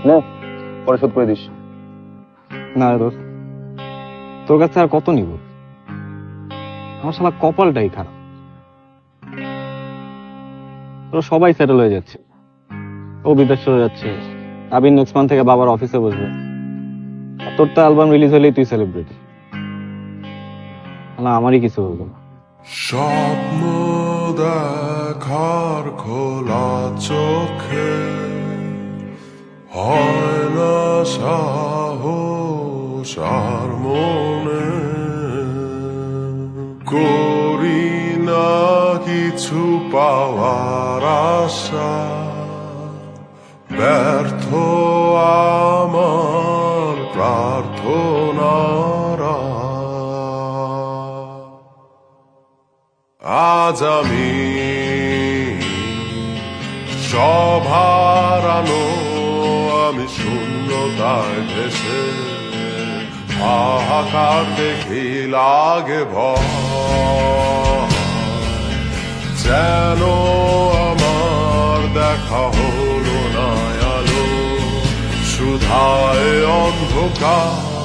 নে পরে শোধ করে দিস। না রে দোস্ত, তোর কাছে আর কত নিব? আমার শালা কপালটাই খারাপ। তোরা সবাই সেটেল হয়ে যাচ্ছে, ও বিদেশ চলে যাচ্ছে, আবির নেক্সট মান্থ থেকে বাবার অফিসে বসবে, আর তোর তো অ্যালবাম রিলিজ হলেই তুই সেলিব্রিটি। আমারই কিছু হলো না। স্বপ্ন দেখার খোলা চোখে হয় না সাহস আর মনে করি না কিছু পাওয়ার আশা, ব্যর্থ আমার প্রার্থনারা। আজ আমি সব হারানো, আমি শূন্যতায় ভেসে হাহাকার দেখি লাগে ভয়, যেন আমার দেখা হলো না আলো, শুধায় অন্ধকার।